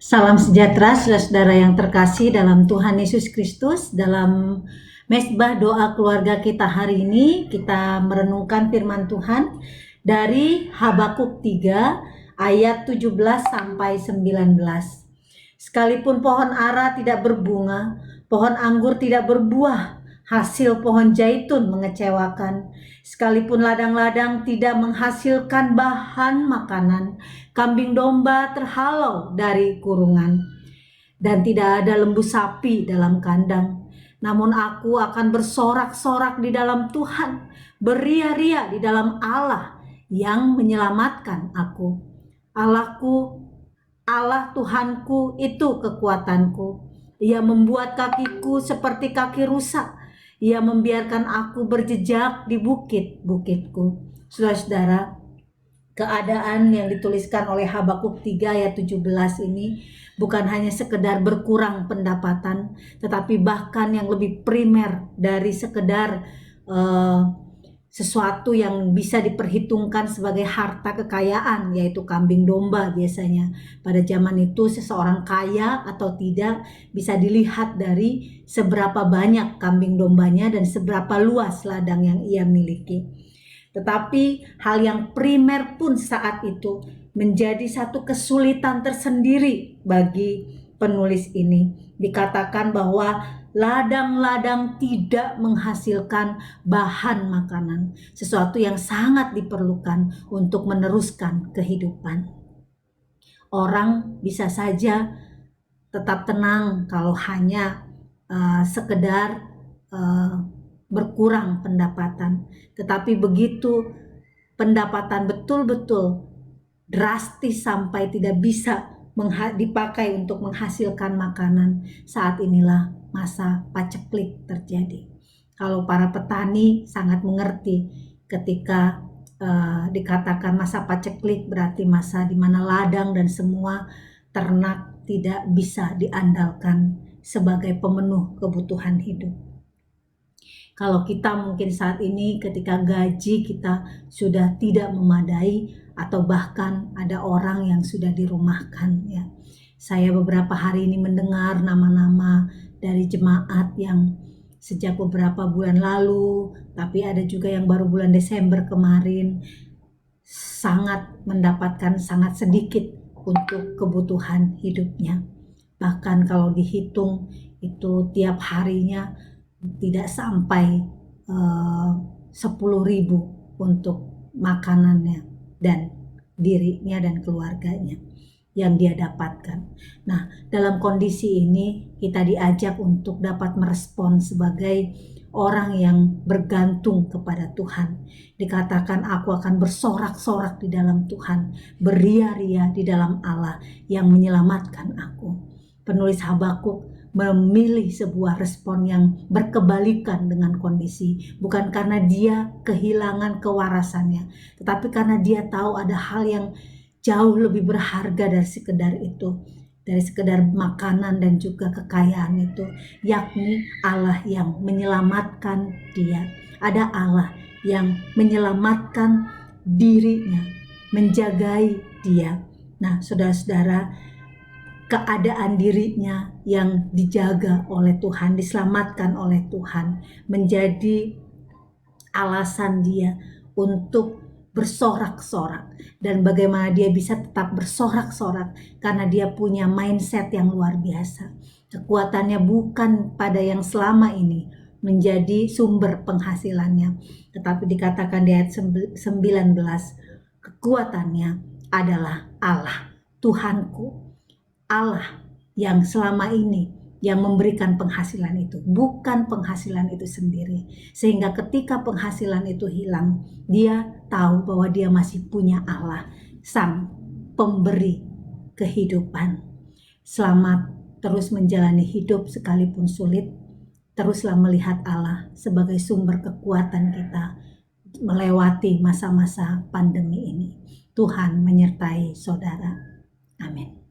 Salam sejahtera saudara-saudara yang terkasih dalam Tuhan Yesus Kristus. Dalam mesbah doa keluarga kita hari ini, kita merenungkan firman Tuhan dari Habakuk 3 ayat 17 sampai 19. Sekalipun pohon ara tidak berbunga, pohon anggur tidak berbuah, hasil pohon zaitun mengecewakan. Sekalipun ladang-ladang tidak menghasilkan bahan makanan, kambing domba terhalau dari kurungan, dan tidak ada lembu sapi dalam kandang. Namun aku akan bersorak-sorak di dalam Tuhan, beria-ria di dalam Allah yang menyelamatkan aku. Allahku, Allah Tuhanku itu kekuatanku. Ia membuat kakiku seperti kaki rusa. Ia membiarkan aku berjejak di bukit-bukitku. Saudara-saudara, keadaan yang dituliskan oleh Habakuk 3 ayat 17 ini bukan hanya sekedar berkurang pendapatan, tetapi bahkan yang lebih primer dari sekedar sesuatu yang bisa diperhitungkan sebagai harta kekayaan, yaitu kambing domba. Biasanya pada zaman itu seseorang kaya atau tidak bisa dilihat dari seberapa banyak kambing dombanya dan seberapa luas ladang yang ia miliki. Tetapi hal yang primer pun saat itu menjadi satu kesulitan tersendiri bagi penulis ini. Dikatakan bahwa ladang-ladang tidak menghasilkan bahan makanan, sesuatu yang sangat diperlukan untuk meneruskan kehidupan. Orang bisa saja tetap tenang kalau hanya sekedar berkurang pendapatan, tetapi begitu pendapatan betul-betul drastis sampai tidak bisa dipakai untuk menghasilkan makanan, saat inilah masa paceklik terjadi. Kalau para petani sangat mengerti ketika dikatakan masa paceklik, berarti masa di mana ladang dan semua ternak tidak bisa diandalkan sebagai pemenuh kebutuhan hidup. Kalau kita mungkin saat ini ketika gaji kita sudah tidak memadai, atau bahkan ada orang yang sudah dirumahkan, ya. Saya beberapa hari ini mendengar nama-nama dari jemaat yang sejak beberapa bulan lalu, tapi ada juga yang baru bulan Desember kemarin, sangat mendapatkan sangat sedikit untuk kebutuhan hidupnya. Bahkan kalau dihitung itu tiap harinya tidak sampai 10.000 untuk makanannya dan dirinya dan keluarganya yang dia dapatkan. Nah, dalam kondisi ini kita diajak untuk dapat merespon sebagai orang yang bergantung kepada Tuhan. Dikatakan aku akan bersorak-sorak di dalam Tuhan, beria-ria di dalam Allah yang menyelamatkan aku. Penulis Habakuk memilih sebuah respon yang berkebalikan dengan kondisi, bukan karena dia kehilangan kewarasannya, tetapi karena dia tahu ada hal yang jauh lebih berharga dari sekedar itu, dari sekedar makanan dan juga kekayaan itu, yakni Allah yang menyelamatkan dia. Ada Allah yang menyelamatkan dirinya, menjagai dia. Nah, saudara-saudara, keadaan dirinya yang dijaga oleh Tuhan, diselamatkan oleh Tuhan, menjadi alasan dia untuk bersorak-sorak. Dan bagaimana dia bisa tetap bersorak-sorak, karena dia punya mindset yang luar biasa. Kekuatannya bukan pada yang selama ini menjadi sumber penghasilannya, tetapi dikatakan di ayat 19, kekuatannya adalah Allah, Tuhanku, Allah yang selama ini yang memberikan penghasilan itu, bukan penghasilan itu sendiri. Sehingga ketika penghasilan itu hilang, dia tahu bahwa dia masih punya Allah, Sang Pemberi kehidupan. Selamat terus menjalani hidup sekalipun sulit. Teruslah melihat Allah sebagai sumber kekuatan kita melewati masa-masa pandemi ini. Tuhan menyertai saudara. Amin.